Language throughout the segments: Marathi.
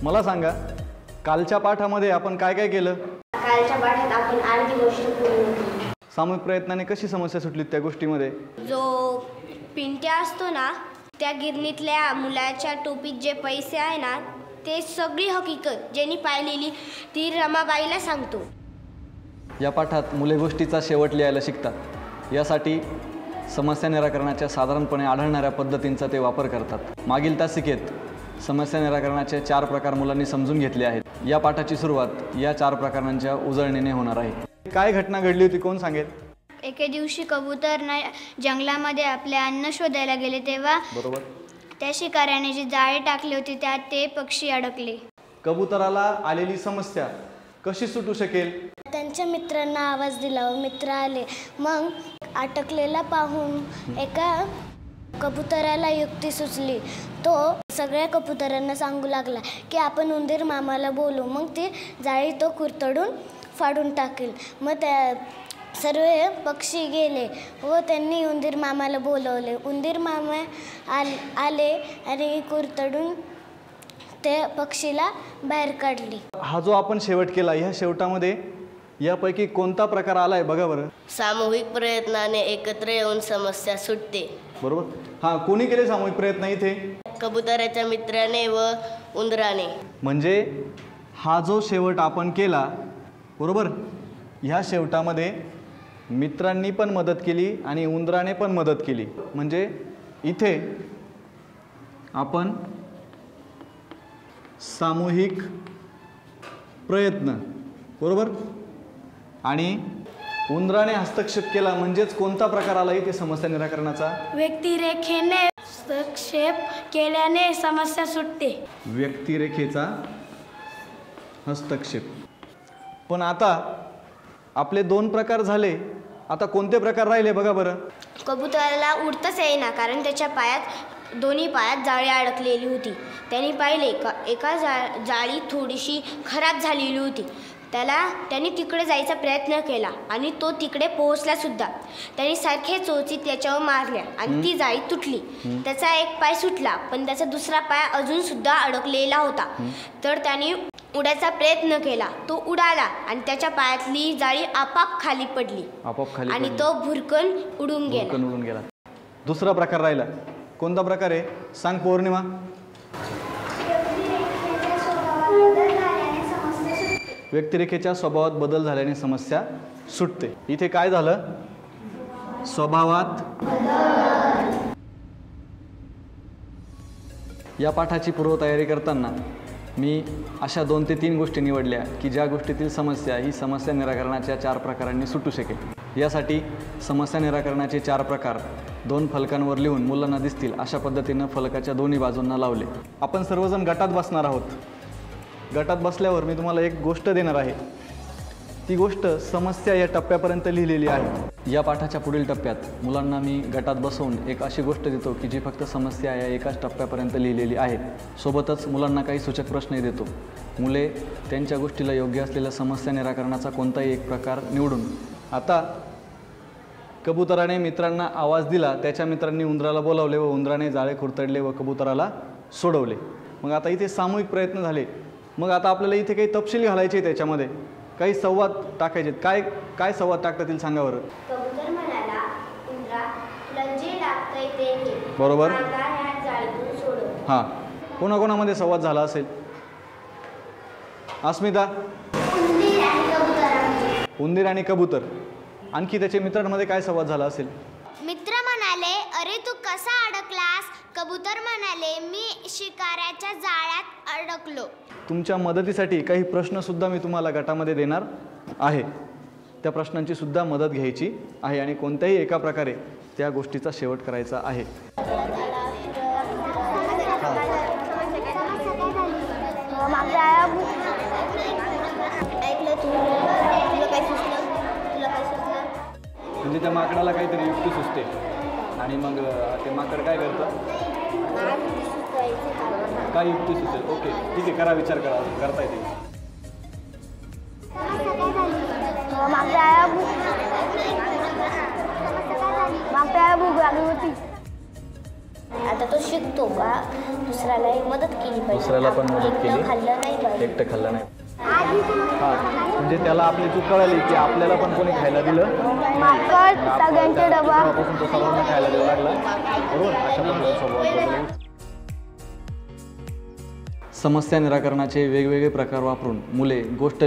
मला सांगा, कालच्या पाठामध्ये आपण काय काय केलं? कालच्या पाठात आपण अर्धी गोष्ट पूर्ण केली. सामूहिक प्रयत्नाने कशी समस्या सुटली त्या गोष्टीमध्ये? जो पिंट्या असतो ना, त्या गिरणीतल्या मुलाच्या टोपीत जे पैसे आहे ना, ते सगळी हकीकत ज्यांनी पाहिलेली ती रमाबाईला सांगतो. या पाठात मुले गोष्टीचा शेवट लिहायला शिकतात. यासाठी समस्या निराकरणाच्या साधारणपणे आढळणाऱ्या पद्धतींचा ते वापर करतात. मागील तासिकेत समस्या निराकरणाचे 4 प्रकार मुलांनी समजून घेतले आहेत. या पाठाची सुरुवात या 4 प्रकारांच्या उजळणीने होणार आहे. काय घटना घडली होती, कोण सांगेल? एके दिवशी कबूतर जंगलामध्ये आपले अन्न शोधायला गेले तेव्हा बरोबर, त्या शिकाऱ्याने जी जाळे टाकली होती त्यात ते पक्षी अडकले. कबुतराला आलेली समस्या कशी सुटू शकेल? त्यांच्या मित्रांना आवाज दिला व मित्र आले. मग अटकलेला पाहून एका कबुतराला युक्ती सुचली. तो सगळ्या कबुतरांना सांगू लागला की आपण उंदीर मामाला बोलू, मग ती जाळी तो कुरतडून फाडून टाकेल. मग त्या सर्व पक्षी गेले व त्यांनी उंदीर मामाला बोलवले. उंदीर मामा आले आणि कुरतडून त्या पक्षीला बाहेर काढली. हा जो आपण शेवट केला, ह्या शेवटामध्ये यापैकी कोणता प्रकार आलाय बघा बरं. सामूहिक प्रयत्नाने एकत्र येऊन समस्या सुटते. बरोबर. हा, कोणी केले सामूहिक प्रयत्न इथे? कबुतराच्या मित्राने व उंदराने. म्हणजे हा जो शेवट आपण केला, बरोबर, ह्या शेवटामध्ये मित्रांनी पण मदत केली आणि उंदराने पण मदत केली. म्हणजे इथे आपण सामूहिक प्रयत्न, बरोबर, आणि उंदराने हस्तक्षेप केला. म्हणजेच कोणता प्रकार आला इथे समस्या निराकरणाचा? व्यक्तिरेखेने हस्तक्षेप केल्याने समस्या सुटते. व्यक्तिरेखेचा हस्तक्षेप. पण आता आपले 2 प्रकार झाले. आता कोणते प्रकार राहिले बघा बरं. कबुतराला उडताच येईना, कारण त्याच्या पायात, दोन्ही पायात जाळी अडकलेली होती. त्यांनी पाहिले का एका जाळी थोडीशी खराब झालेली होती. त्यांनी तिकडे जायचा प्रयत्न केला आणि तो तिकडे पोहोचला सुद्धा. त्यांनी सारखे चोची त्याच्यावर मारल्या आणि ती जाळी तुटली. त्याचा एक पाय सुटला, पण त्याचा दुसरा पाय अजून सुद्धा अडकलेला होता. तर त्यांनी उडायचा प्रयत्न केला. तो उडाला आणि त्याच्या पायातली जाळी आपाप खाली पडली आणि तो भुरकन उडून गेला. दुसरा प्रकार राहिला. कोणता प्रकार आहे सांग पौर्णिमा? व्यक्तिरेखेच्या स्वभावात बदल झाल्याने समस्या सुटते. इथे काय झालं? स्वभावात. या पाठाची पूर्वतयारी करताना मी अशा 2 ते 3 गोष्टी निवडल्या की ज्या गोष्टीतील समस्या ही समस्या निराकरणाच्या 4 प्रकारांनी सुटू शकेल. यासाठी समस्या निराकरणाचे 4 प्रकार 2 फलकांवर लिहून मुलांना दिसतील अशा पद्धतीनं फलकाच्या दोन्ही बाजूंना लावले. आपण सर्वजण गटात बसणार आहोत. गटात बसल्यावर मी तुम्हाला एक गोष्ट देणार आहे. ती गोष्ट समस्या या टप्प्यापर्यंत लिहिलेली आहे. या पाठाच्या पुढील टप्प्यात मुलांना मी गटात बसवून एक अशी गोष्ट देतो की जी फक्त समस्या या एकाच टप्प्यापर्यंत लिहिलेली आहे. सोबतच मुलांना काही सूचक प्रश्नही देतो. मुले त्यांच्या गोष्टीला योग्य असलेल्या समस्या निराकरणाचा कोणताही एक प्रकार निवडून. आता कबुतराने मित्रांना आवाज दिला, त्याच्या मित्रांनी उंदराला बोलावले व उंदराने जाळे खुरतडले व कबुतराला सोडवले. मग आता इथे सामूहिक प्रयत्न झाले. मग आता आपल्याला इथे काही तपशील घालायचे, त्याच्यामध्ये काही संवाद टाकायचे. काय काय संवाद टाकता येईल सांगा बरं. कबूतर म्हणाला, उंदरा तुला जे लागतंय ते घे. बरोबर. मला ह्या जाळीतून सोडव. हां, कोणाकोणामध्ये संवाद झाला असेल? अस्मिता? उंदीर आणि कबूतर. आणखी त्याच्या मित्रांमध्ये काय संवाद झाला असेल? मित्र म्हणाले, अरे तू कसा अडकलास? कबूतर म्हणाले, मी शिकाऱ्याच्या जाळ्यात अडकलो. तुमच्या मदतीसाठी काही प्रश्नसुद्धा मी तुम्हाला गटामध्ये देणार आहे. त्या प्रश्नांची सुद्धा मदत घ्यायची आहे आणि कोणत्याही एका प्रकारे त्या गोष्टीचा शेवट करायचा आहे. म्हणजे त्या माकडाला काहीतरी युक्ती सुचते आणि मग ते माकड काय करतं? काय युक्ती सुचेल? ओके, ठीक आहे, करा, विचार करा, करता येते. आता तो शिकतो का दुसऱ्याला मदत केली पाहिजे, दुसऱ्याला पण मदत एकटं केली. खाल्लं नाही पाहिजे. एकटं खाल्लं नाही. हां, म्हणजे त्याला आपली चूक कळाली की आपल्याला पण कोणी खायला दिलं सगळ्यांचे डबा तेव्हापासून तो सर्वांना खायला देऊ लागला. बरोबर, अशा पद्धतीचा स्वभाव बदलला. समस्या निराकरणाचे वेगवेगळे प्रकार वापरून मुले गोष्ट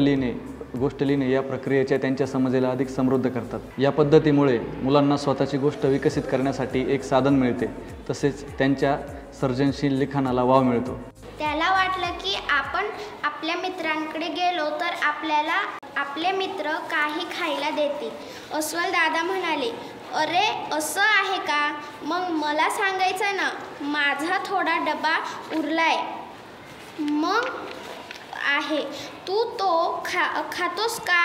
लिहिणे या प्रक्रियेच्या त्यांच्या समजेला अधिक समृद्ध करतात. या पद्धतीमुळे मुलांना स्वतःची गोष्ट विकसित करण्यासाठी एक साधन मिळते, तसेच त्यांच्या सर्जनशील लिखाणाला वाव मिळतो. त्याला वाटलं की आपण आपल्या मित्रांकडे गेलो तर आपल्याला आपले मित्र काही खायला देतील. अस्वल दादा म्हणाले, अरे असं आहे का, मग मला सांगायचं ना, माझा थोडा डबा उरलाय मग आहे, तू तो खातोस का.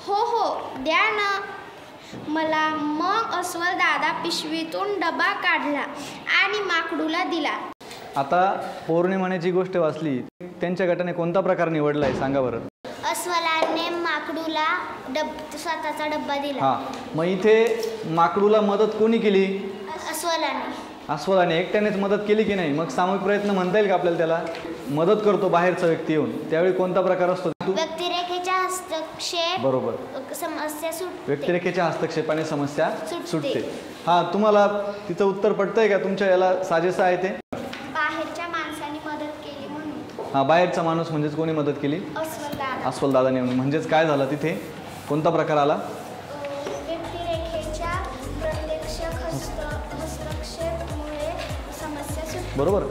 हो द्या ना मला. मग अस्वल दादा पिशवीतून डबा काढला आणि माकडूला दिला. आता पौर्णिमाने जी गोष्ट वाचली त्यांच्या गटाने कोणता प्रकार निवडला आहे सांगा बरं. अस्वलाने माकडूला स्वतःचा डब्बा दिला. हां, मग इथे माकडूला मदत कोणी केली? अस्वलाने एकट्यानेच मदत केली की नाही? मग सामूहिक प्रयत्न म्हणता येईल का आपल्याला? त्याला मदत करतो बाहेरचा व्यक्ती येऊन, त्यावेळी कोणता प्रकार असतो? व्यक्तिरेखेच्या हस्तक्षेप बरोबर, समस्या सुटते. व्यक्तिरेखेच्या हस्तक्षेपाने समस्या सुटते. हां, तुम्हाला तिचं उत्तर पडतंय का? तुमच्या याला साजेसं आहे ते? बाहेरच्या माणसाने मदत केली म्हणून. हां, बाहेरचा माणूस म्हणजेच कोणी मदत केली? अस्वल दादाने. म्हणजेच काय झालं तिथे? कोणता प्रकार आला? व्यक्तिरेखेच्या प्रत्यक्ष हस्तक्षेपमुळे समस्या सुटते. बरोबर.